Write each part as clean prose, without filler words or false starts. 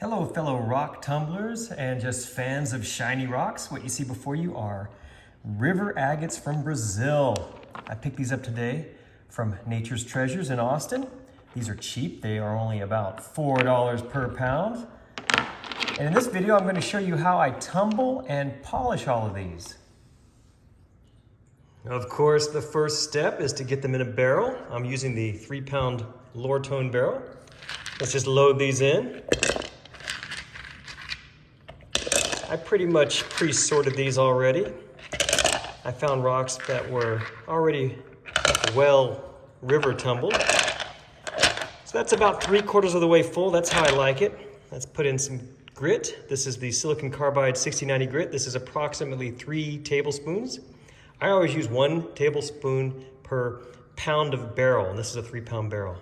Hello fellow rock tumblers and just fans of shiny rocks. What you see before you are river agates from Brazil. I picked these up today from Nature's Treasures in Austin. These are cheap. They are only about $4 per pound. And in this video, I'm going to show you how I tumble and polish all of these. Of course, the first step is to get them in a barrel. I'm using the 3-pound Lortone barrel. Let's just load these in. I pretty much pre-sorted these already. I found rocks that were already well river tumbled. So that's about 3/4 of the way full. That's how I like it. Let's put in some grit. This is the silicon carbide 6090 grit. This is approximately 3 tablespoons. I always use 1 tablespoon per pound of barrel, and this is a 3-pound barrel.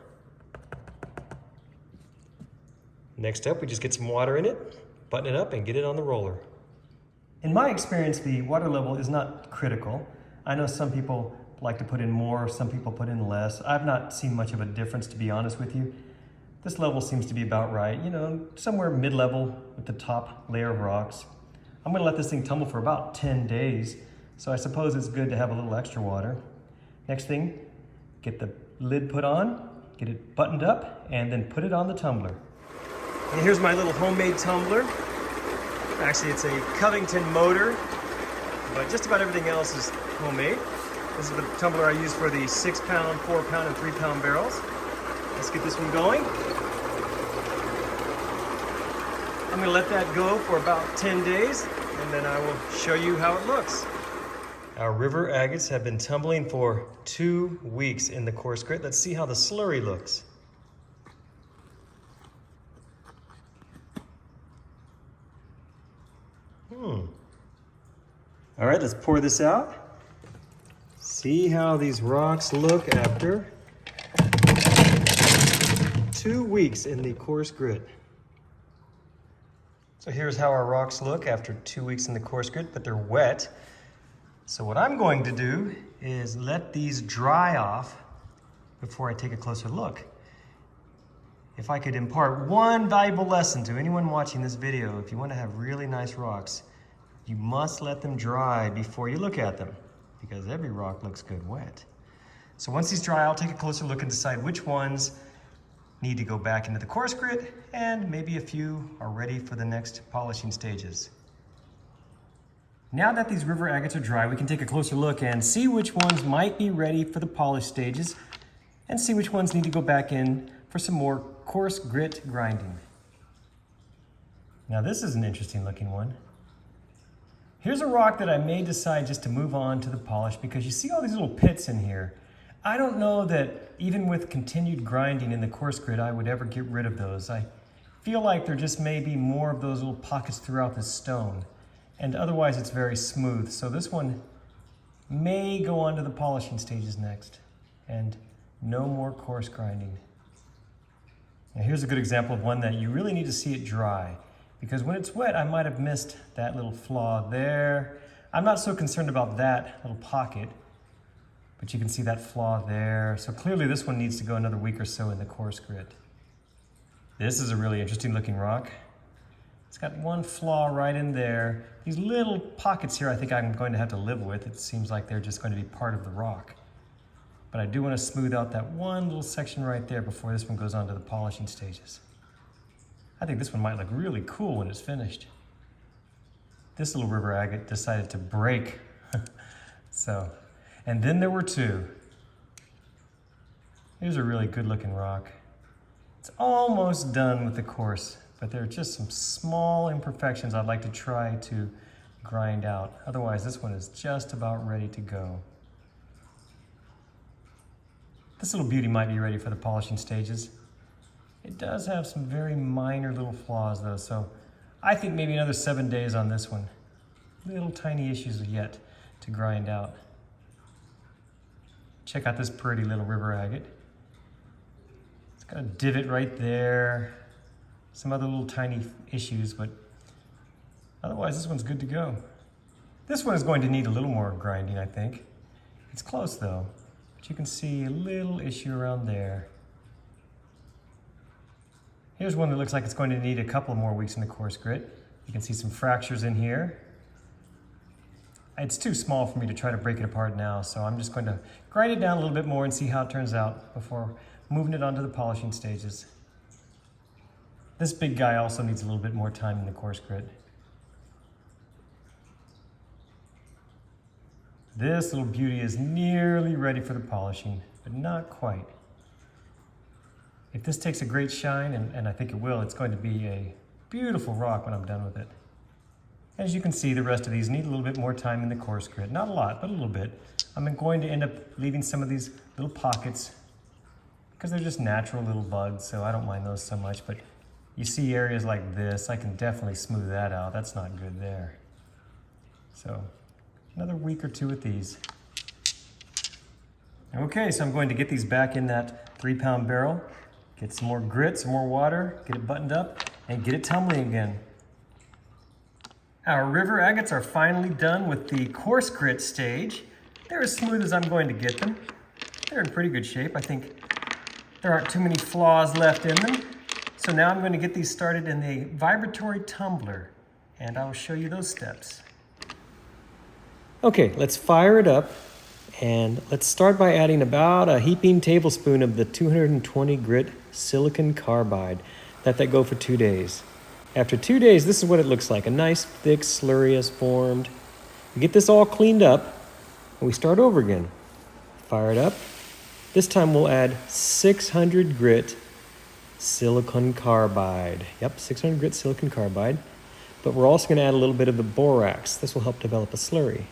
Next up, we just get some water in it, button it up, and get it on the roller. In my experience, the water level is not critical. I know some people like to put in more, some people put in less. I've not seen much of a difference, to be honest with you. This level seems to be about right, you know, somewhere mid-level with the top layer of rocks. I'm gonna let this thing tumble for about 10 days, so I suppose it's good to have a little extra water. Next thing, get the lid put on, get it buttoned up, and then put it on the tumbler. And here's my little homemade tumbler. Actually, it's a Covington motor, but just about everything else is homemade. This is the tumbler I use for the 6-pound, 4-pound, and 3-pound barrels. Let's get this one going. I'm gonna let that go for about 10 days, and then I will show you how it looks. Our river agates have been tumbling for 2 weeks in the coarse grit. Let's see how the slurry looks. All right, let's pour this out. See how these rocks look after 2 weeks in the coarse grit. So here's how our rocks look after 2 weeks in the coarse grit, but they're wet. So what I'm going to do is let these dry off before I take a closer look. If I could impart one valuable lesson to anyone watching this video, if you want to have really nice rocks, you must let them dry before you look at them, because every rock looks good wet. So once these dry, I'll take a closer look and decide which ones need to go back into the coarse grit, and maybe a few are ready for the next polishing stages. Now that these river agates are dry, we can take a closer look and see which ones might be ready for the polish stages, and see which ones need to go back in for some more coarse grit grinding. Now this is an interesting looking one. Here's a rock that I may decide just to move on to the polish, because you see all these little pits in here. I don't know that even with continued grinding in the coarse grit, I would ever get rid of those. I feel like there just may be more of those little pockets throughout the stone, and otherwise it's very smooth. So this one may go on to the polishing stages next, and no more coarse grinding. Now here's a good example of one that you really need to see it dry, because when it's wet, I might have missed that little flaw there. I'm not so concerned about that little pocket, but you can see that flaw there. So clearly this one needs to go another week or so in the coarse grit. This is a really interesting looking rock. It's got one flaw right in there. These little pockets here I think I'm going to have to live with. It seems like they're just going to be part of the rock. But I do want to smooth out that one little section right there before this one goes on to the polishing stages. I think this one might look really cool when it's finished. This little river agate decided to break. And then there were 2. Here's a really good looking rock. It's almost done with the coarse, but there are just some small imperfections I'd like to try to grind out. Otherwise, this one is just about ready to go. This little beauty might be ready for the polishing stages. It does have some very minor little flaws though, so I think maybe another 7 days on this one. Little tiny issues yet to grind out. Check out this pretty little river agate. It's got a divot right there. Some other little tiny issues, but otherwise this one's good to go. This one is going to need a little more grinding, I think. It's close though, but you can see a little issue around there. Here's one that looks like it's going to need a couple more weeks in the coarse grit. You can see some fractures in here. It's too small for me to try to break it apart now, so I'm just going to grind it down a little bit more and see how it turns out before moving it onto the polishing stages. This big guy also needs a little bit more time in the coarse grit. This little beauty is nearly ready for the polishing, but not quite. If this takes a great shine, and I think it will, it's going to be a beautiful rock when I'm done with it. As you can see, the rest of these need a little bit more time in the coarse grit. Not a lot, but a little bit. I'm going to end up leaving some of these little pockets because they're just natural little bugs, so I don't mind those so much. But you see areas like this, I can definitely smooth that out. That's not good there. So another week or two with these. Okay, so I'm going to get these back in that 3-pound barrel, get some more grit, some more water, get it buttoned up, and get it tumbling again. Our river agates are finally done with the coarse grit stage. They're as smooth as I'm going to get them. They're in pretty good shape. I think there aren't too many flaws left in them. So now I'm going to get these started in the vibratory tumbler, and I'll show you those steps. Okay, let's fire it up, and let's start by adding about a heaping tablespoon of the 220 grit silicon carbide. Let that go for 2 days. After 2 days, this is what it looks like. A nice thick slurry has formed. We get this all cleaned up, and we start over again. Fire it up. This time we'll add 600 grit silicon carbide. Yep, 600 grit silicon carbide. But we're also going to add a little bit of the borax. This will help develop a slurry.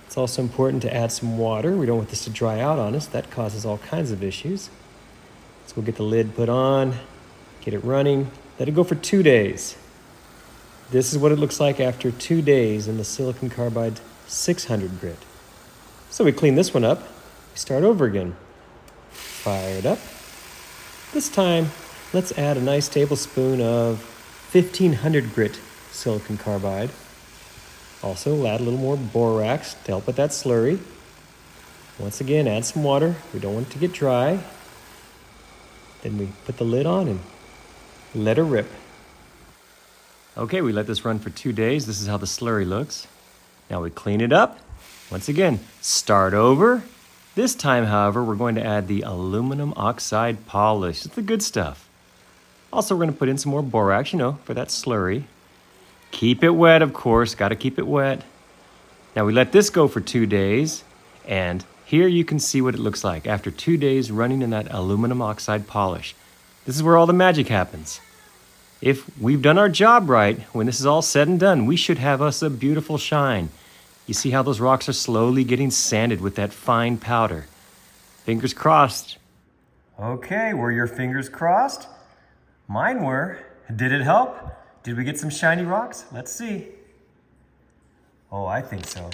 It's also important to add some water. We don't want this to dry out on us. That causes all kinds of issues. So we'll get the lid put on, get it running. Let it go for 2 days. This is what it looks like after 2 days in the silicon carbide 600 grit. So we clean this one up. We start over again. Fire it up. This time, let's add a nice tablespoon of 1500 grit silicon carbide. Also, we'll add a little more borax to help with that slurry. Once again, add some water. We don't want it to get dry. Then we put the lid on and let her rip. Okay, we let this run for 2 days. This is how the slurry looks. Now we clean it up. Once again, start over. This time, however, we're going to add the aluminum oxide polish. It's the good stuff. Also, we're going to put in some more borax, for that slurry. Keep it wet, of course. Got to keep it wet. Now we let this go for 2 days. And here you can see what it looks like after 2 days running in that aluminum oxide polish. This is where all the magic happens. If we've done our job right, when this is all said and done, we should have us a beautiful shine. You see how those rocks are slowly getting sanded with that fine powder. Fingers crossed. Okay, were your fingers crossed? Mine were. Did it help? Did we get some shiny rocks? Let's see. Oh, I think so.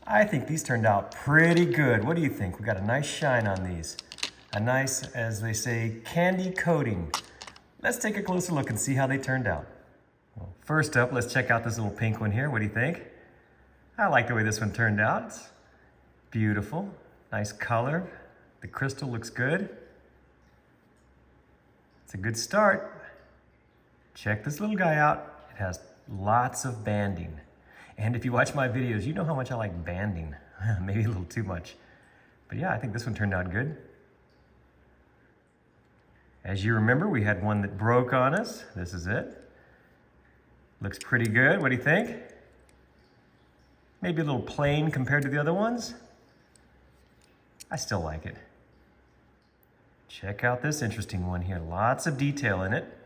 I think these turned out pretty good. What do you think? We got a nice shine on these. A nice, as they say, candy coating. Let's take a closer look and see how they turned out. Well, first up, let's check out this little pink one here. What do you think? I like the way this one turned out. It's beautiful, nice color. The crystal looks good. It's a good start. Check this little guy out. It has lots of banding. And if you watch my videos, you know how much I like banding. Maybe a little too much. But yeah, I think this one turned out good. As you remember, we had one that broke on us. This is it. Looks pretty good. What do you think? Maybe a little plain compared to the other ones. I still like it. Check out this interesting one here. Lots of detail in it.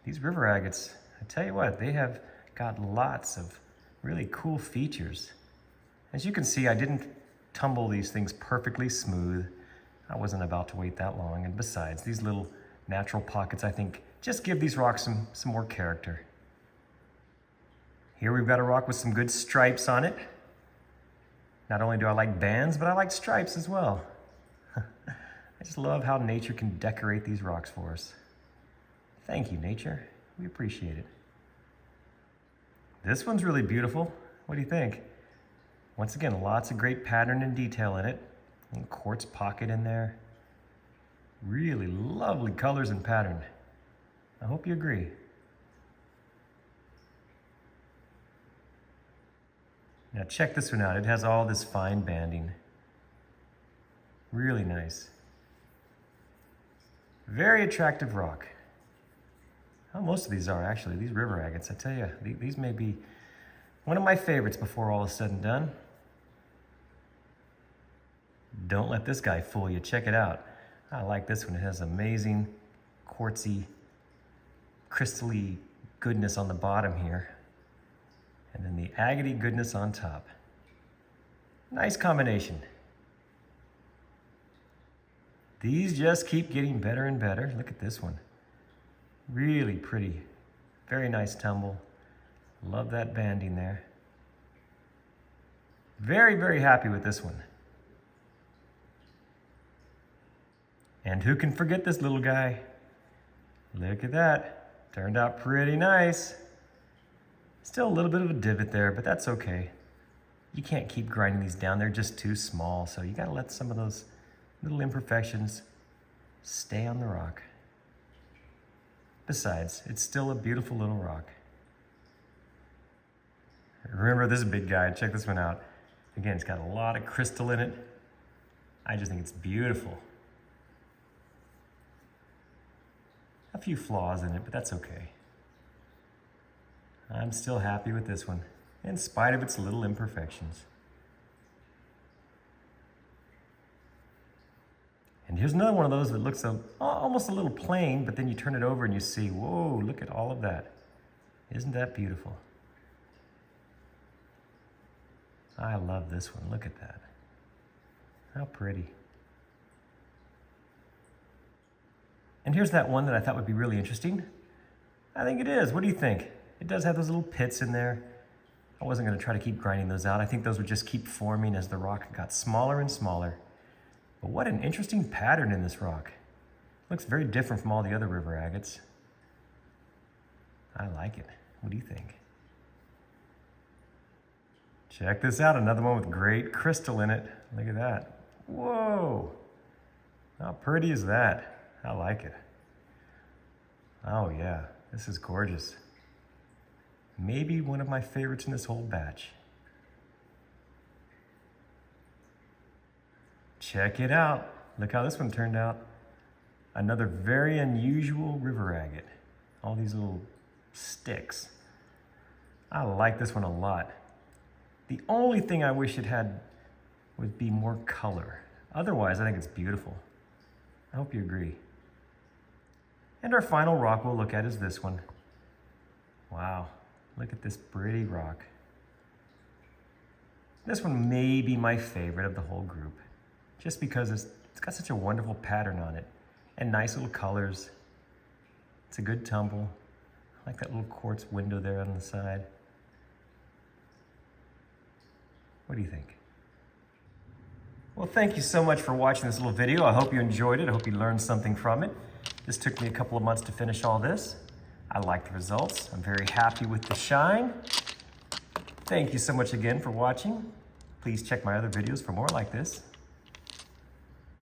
These river agates, I tell you what, they have got lots of really cool features. As you can see, I didn't tumble these things perfectly smooth. I wasn't about to wait that long. And besides, these little natural pockets, I think, just give these rocks some more character. Here we've got a rock with some good stripes on it. Not only do I like bands, but I like stripes as well. I just love how nature can decorate these rocks for us. Thank you, nature. We appreciate it. This one's really beautiful. What do you think? Once again, lots of great pattern and detail in it. And quartz pocket in there. Really lovely colors and pattern. I hope you agree. Now check this one out. It has all this fine banding. Really nice. Very attractive rock. Well, most of these are actually, these river agates. I tell you, these may be one of my favorites before all is said and done. Don't let this guy fool you. Check it out. I like this one. It has amazing quartzy, crystally goodness on the bottom here. And then the agate goodness on top. Nice combination. These just keep getting better and better. Look at this one. Really pretty. Very nice tumble. Love that banding there. Very, very happy with this one. And who can forget this little guy? Look at that. Turned out pretty nice. Still a little bit of a divot there, but that's okay. You can't keep grinding these down. They're just too small. So you gotta let some of those little imperfections stay on the rock. Besides, it's still a beautiful little rock. Remember this big guy, check this one out. Again, it's got a lot of crystal in it. I just think it's beautiful. A few flaws in it, but that's okay. I'm still happy with this one, in spite of its little imperfections. And here's another one of those that looks almost a little plain, but then you turn it over and you see, whoa, look at all of that. Isn't that beautiful? I love this one, look at that. How pretty. And here's that one that I thought would be really interesting. I think it is. What do you think? It does have those little pits in there. I wasn't going to try to keep grinding those out. I think those would just keep forming as the rock got smaller and smaller. But what an interesting pattern in this rock. Looks very different from all the other river agates. I like it. What do you think? Check this out, another one with great crystal in it. Look at that. Whoa! How pretty is that? I like it. Oh yeah, this is gorgeous. Maybe one of my favorites in this whole batch. Check it out. Look how this one turned out. Another very unusual river agate. All these little sticks. I like this one a lot. The only thing I wish it had would be more color. Otherwise, I think it's beautiful. I hope you agree. And our final rock we'll look at is this one. Wow, look at this pretty rock. This one may be my favorite of the whole group, just because it's got such a wonderful pattern on it and nice little colors. It's a good tumble. I like that little quartz window there on the side. What do you think? Well, thank you so much for watching this little video. I hope you enjoyed it. I hope you learned something from it. This took me a couple of months to finish all this. I like the results. I'm very happy with the shine. Thank you so much again for watching. Please check my other videos for more like this.